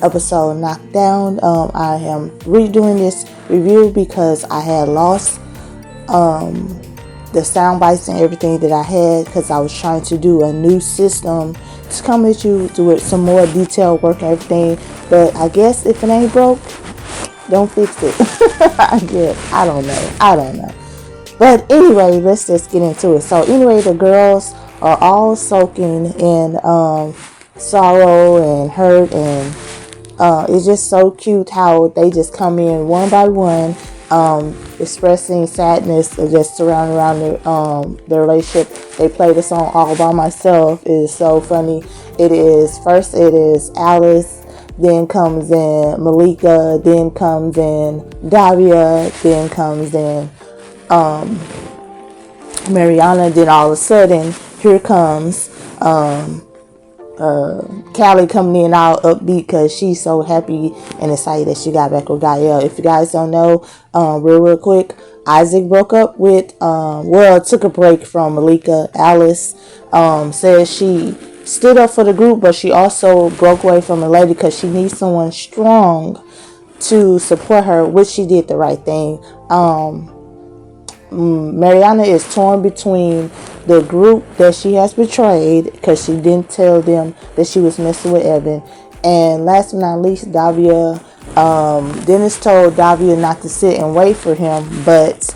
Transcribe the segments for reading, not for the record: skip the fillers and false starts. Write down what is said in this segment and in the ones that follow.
episode knocked down. I am redoing this review because I had lost the sound bites and everything that I had, because I was trying to do a new system to come at you with some more detailed work and everything. But I guess if it ain't broke, don't fix it. I guess. I don't know. But anyway, let's just get into it. So anyway, the girls are all soaking in sorrow and hurt, and it's just so cute how they just come in one by one, expressing sadness just surrounding around their relationship. They play the song All By Myself. It is so funny. It is Alice, then comes in Malika, then comes in Davia, then comes in Mariana. Then all of a sudden, here comes Callie coming in all upbeat because she's so happy and excited that she got back with Gael. If you guys don't know, real quick, Isaac broke up with, took a break from Malika. Alice says she stood up for the group, but she also broke away from the lady because she needs someone strong to support her, which she did the right thing. Mariana is torn between the group that she has betrayed because she didn't tell them that she was messing with Evan, and last but not least, Davia. Dennis told Davia not to sit and wait for him, but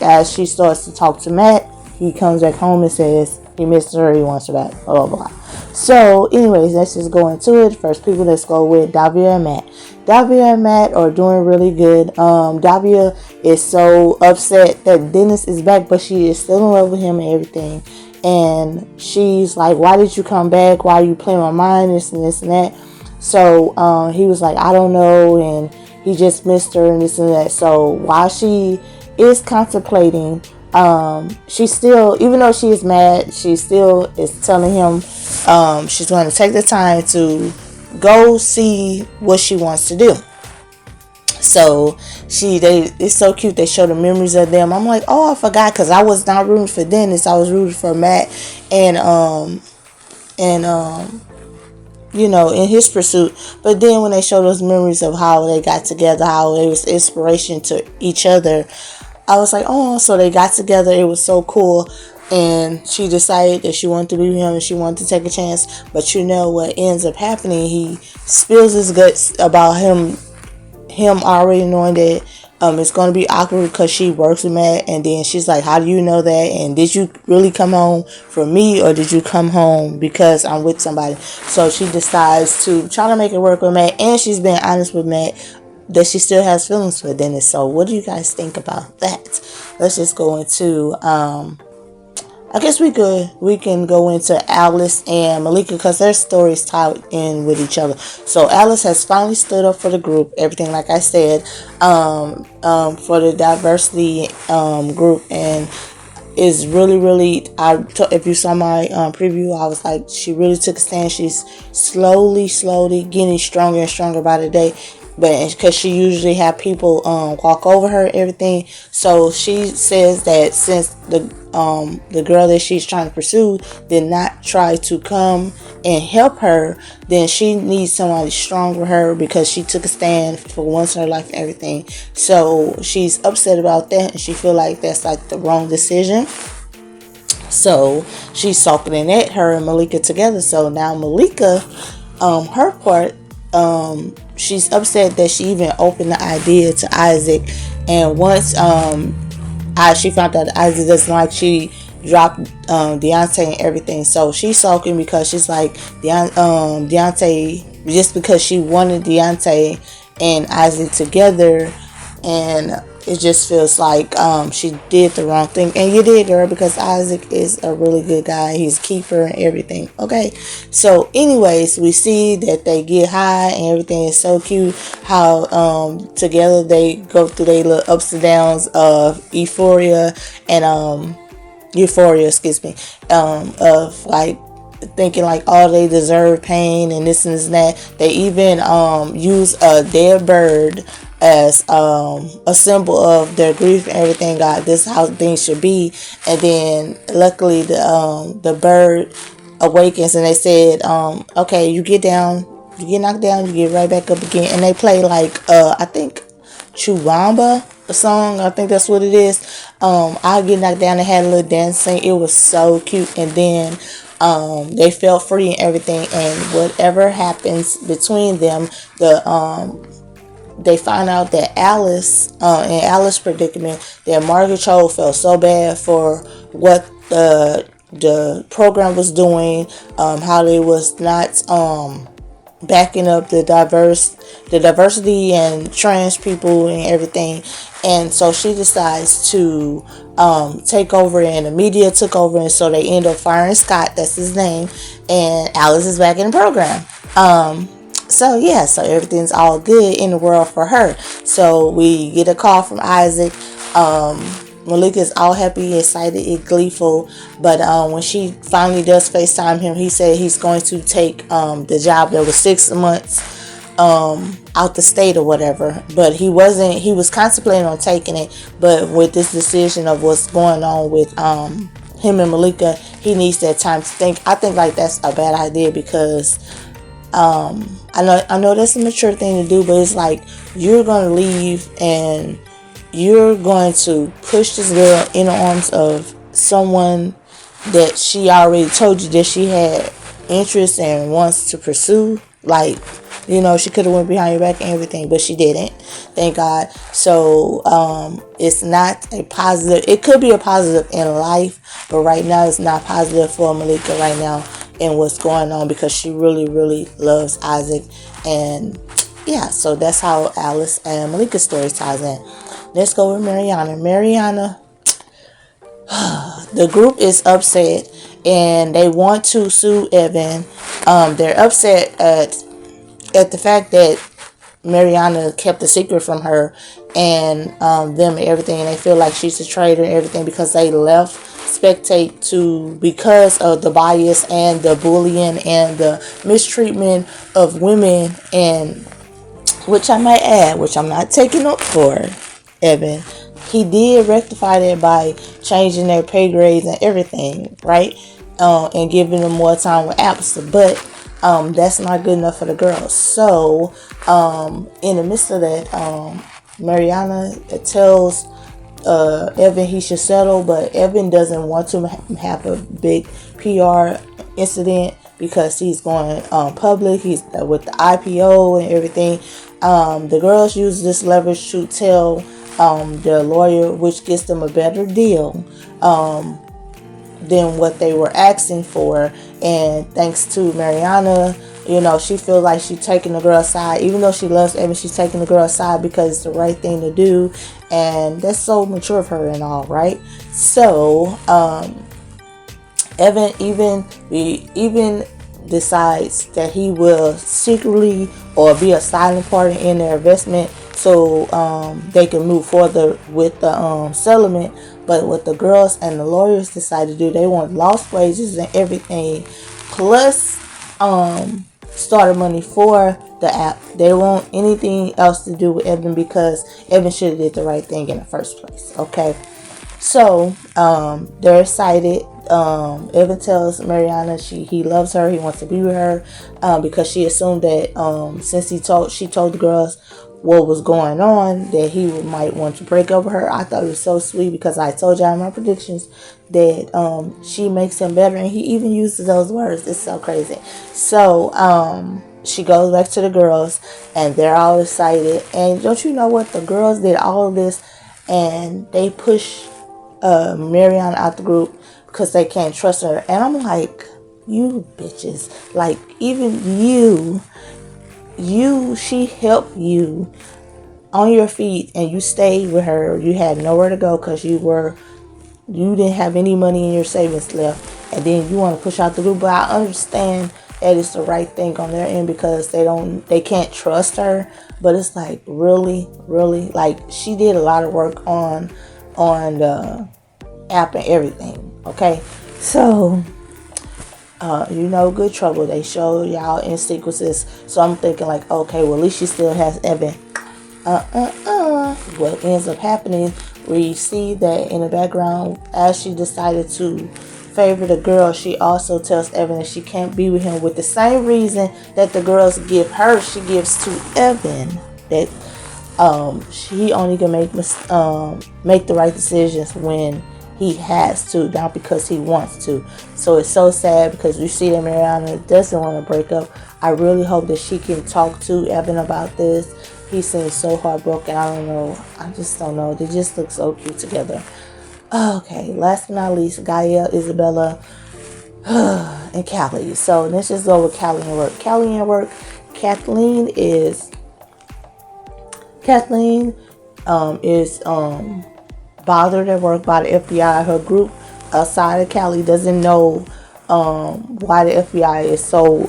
as she starts to talk to Matt, he comes back home and says he missed her, he wants her back, blah blah blah. So anyways, let's just go into it. First people, let's go with Davia and Matt. Davia and Matt are doing really good. Davia is so upset that Dennis is back, but she is still in love with him and everything. And she's like, why did you come back? Why are you playing my mind? This and this and that. So he was like, I don't know. And he just missed her and this and that. So while she is contemplating, she still, even though she is mad, she still is telling him she's going to take the time to go see what she wants to do. So it's so cute. They show the memories of them. I'm like, oh, I forgot, because I was not rooting for Dennis. I was rooting for Matt and in his pursuit. But then when they show those memories of how they got together, how it was inspiration to each other, I was like, oh, so they got together. It was so cool. And she decided that she wanted to be with him and she wanted to take a chance. But you know what ends up happening? He spills his guts about him already knowing that it's going to be awkward because she works with Matt. And then she's like, how do you know that? And did you really come home for me, or did you come home because I'm with somebody? So she decides to try to make it work with Matt. And she's being honest with Matt that she still has feelings for Dennis. So what do you guys think about that? Let's just go into I guess we can go into Alice and Malika because their stories tied in with each other. So Alice has finally stood up for the group, everything like I said, for the diversity group, and is really, if you saw my preview, I was like, she really took a stand. She's slowly getting stronger and stronger by the day. But because she usually have people walk over her and everything, so she says that since the girl that she's trying to pursue did not try to come and help her, then she needs somebody strong with her because she took a stand for once in her life and everything. So she's upset about that, and she feel like that's like the wrong decision. So she's sulking at her and Malika together. So now Malika, her part, she's upset that she even opened the idea to Isaac, and once she found out that Isaac doesn't like, she dropped Deontay and everything. So she's sulking because she's like, Deontay, just because she wanted Deontay and Isaac together, and it just feels like she did the wrong thing. And you did, girl, because Isaac is a really good guy. He's a keeper and everything. Okay. So anyways, we see that they get high and everything is so cute. How together they go through their little ups and downs of euphoria, of like thinking like, oh, they deserve pain and this and that. They even use a dead bird as a symbol of their grief and everything. God, this is how things should be. And then luckily the bird awakens, and they said, okay, you get down You get knocked down, you get right back up again. And they play like I think Chuwamba, a song. I think that's what it is. I get knocked down and had a little dancing. It was so cute. And then they felt free and everything. And whatever happens between them, they find out that Alice, in Alice's predicament, that Margaret Cho felt so bad for what the program was doing, how they was not backing up the diversity and trans people and everything. And so she decides to take over, and the media took over, and so they end up firing Scott, that's his name, and Alice is back in the program. So yeah, so everything's all good in the world for her. So we get a call from Isaac. Malika is all happy, excited, and gleeful. But when she finally does FaceTime him, he said he's going to take the job that was 6 months out the state or whatever. But he was contemplating on taking it. But with this decision of what's going on with him and Malika, he needs that time to think. I think like that's a bad idea because I know that's a mature thing to do, but it's like you're going to leave and you're going to push this girl in the arms of someone that she already told you that she had interest and wants to pursue. Like, you know, she could have went behind your back and everything, but she didn't. Thank God. So it's not a positive. It could be a positive in life, but right now it's not positive for Malika right now and what's going on, because she really, really loves Isaac. And yeah, so that's how Alice and Malika's story ties in. Let's go with Mariana. Mariana, the group is upset and they want to sue Evan. They're upset at the fact that Mariana kept the secret from her and them and everything, and they feel like she's a traitor and everything because they left Spectate because of the bias and the bullying and the mistreatment of women, and which I might add, which I'm not taking up for Evan, he did rectify that by changing their pay grades and everything, right? And giving them more time with Absol, but that's not good enough for the girls. So in the midst of that, Mariana tells Evan he should settle, but Evan doesn't want to have a big PR incident because he's going public. He's with the IPO and everything. The girls use this leverage to tell their lawyer, which gets them a better deal than what they were asking for. And thanks to Mariana, you know, she feels like she's taking the girl's side. Even though she loves Evan, she's taking the girl's side because it's the right thing to do. And that's so mature of her and all, right? So, Evan even decides that he will secretly or be a silent partner in their investment so they can move further with the settlement. But what the girls and the lawyers decide to do, they want lost wages and everything, plus starter money for the app. They want anything else to do with Evan because Evan should have did the right thing in the first place. Okay, so they're excited. Evan tells Mariana he loves her, he wants to be with her, because she assumed that since she told the girls what was going on, that he might want to break up with her. I thought it was so sweet because I told y'all in my predictions that she makes him better, and he even uses those words. It's so crazy. So she goes back to the girls and they're all excited. And don't you know what? The girls did all of this and they push Mariana out the group because they can't trust her. And I'm like, you bitches, like, even she helped you on your feet and you stayed with her. You had nowhere to go because you didn't have any money in your savings left, and then you want to push out the group. But I understand that it's the right thing on their end because they can't trust her. But it's like, really, like, she did a lot of work on the app and everything. Okay, so good trouble. They show y'all in sequences. So I'm thinking like, okay, well, at least she still has Evan. What ends up happening, we see that in the background, as she decided to favor the girl, she also tells Evan that she can't be with him with the same reason that the girls give her, she gives to Evan. That he only can make the right decisions when he has to, not because he wants to. So it's so sad because you see that Mariana doesn't want to break up. I really hope that she can talk to Evan about this. He seems so heartbroken. I don't know. I just don't know. They just look so cute together. Okay, last but not least, Gaia, Isabella, and Callie. So let's just go with Callie and work. Callie and work. Kathleen is bothered at work by the FBI. Her group outside of Callie doesn't know why the FBI is so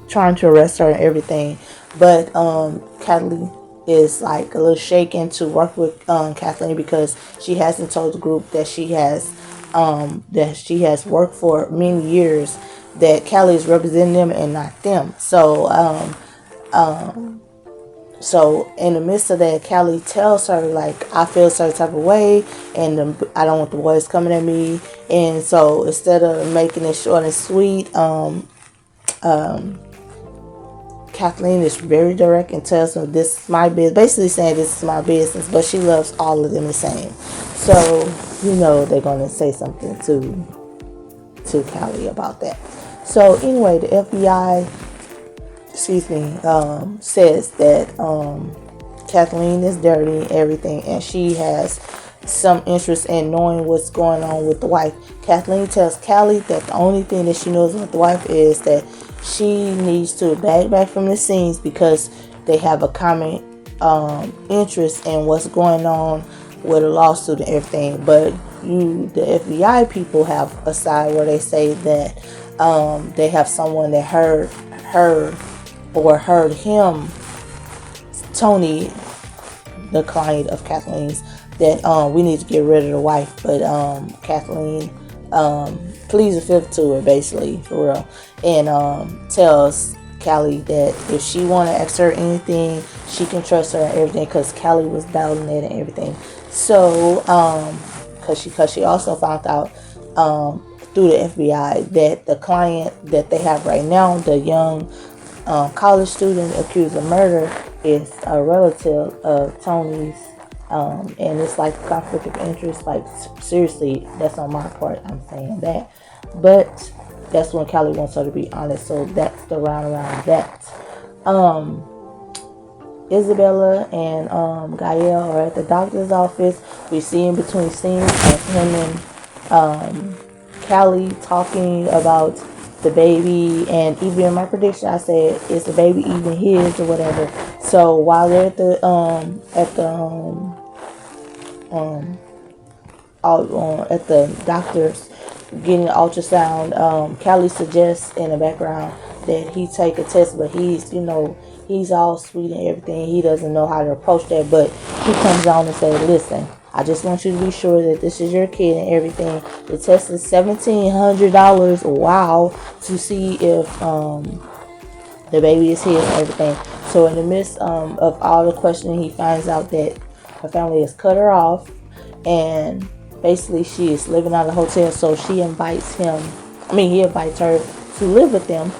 trying to arrest her and everything. But Kathleen is like a little shaken to work with Kathleen because she hasn't told the group that she has worked for many years, that Callie is representing them and not them. So in the midst of that, Callie tells her, like, I feel a certain type of way, and I don't want the boys coming at me. And so instead of making it short and sweet, Kathleen is very direct and tells them, this is my business, basically saying this is my business, but she loves all of them the same. So, they're going to say something to Callie about that. So anyway, the FBI, says that Kathleen is dirty and everything, and she has some interest in knowing what's going on with the wife. Kathleen tells Callie that the only thing that she knows about the wife is that she needs to back from the scenes because they have a common interest in what's going on with a lawsuit and everything. But the FBI people have a side where they say that they have someone that heard her or heard him, Tony, the client of Kathleen's, that we need to get rid of the wife. But Kathleen pleads the fifth to her, basically, for real, and tells Callie that if she want to ask her anything, she can trust her and everything, because Callie was doubting it and everything. So because she also found out through the FBI that the client that they have right now, the young college student accused of murder, is a relative of Tony's, and it's like a conflict of interest. Like, seriously, that's on my part, I'm saying that. But that's when Callie wants her to be honest. So that's the round around that. Isabella and Gael are at the doctor's office. We see in between scenes of him and Callie talking about the baby, and even in my prediction I said, is the baby even his or whatever. So while they're at the doctor's getting an ultrasound, Callie suggests in the background that he take a test, but he's all sweet and everything. He doesn't know how to approach that, but he comes on and says, listen, I just want you to be sure that this is your kid and everything. The test is $1,700, wow, to see if the baby is his and everything. So in the midst of all the questioning, he finds out that her family has cut her off, and basically she is living out of the hotel. So he invites her to live with them.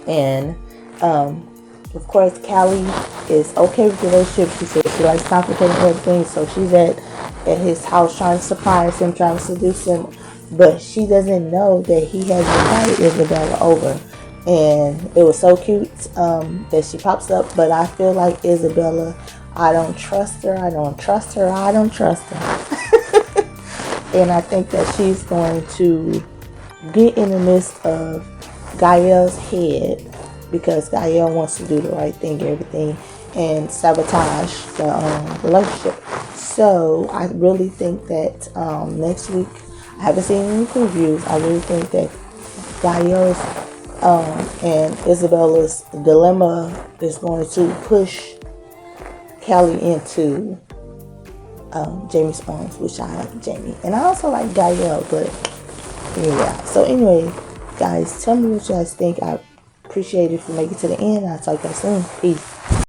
And of course, Callie is okay with the relationship. She says she likes complicating everything. So she's at his house trying to surprise him, trying to seduce him. But she doesn't know that he has invited Isabella over. And it was so cute that she pops up. But I feel like Isabella, I don't trust her. And I think that she's going to get in the midst of Gael's head, because Gael wants to do the right thing, everything, and sabotage the relationship. So I really think that next week, I haven't seen any previews, I really think that Gael's and Isabella's dilemma is going to push Callie into Jamie's arms, which I like Jamie. And I also like Gael, but yeah. So anyway, guys, tell me what you guys think. I appreciate it if you make it to the end. I'll talk to you soon. Peace.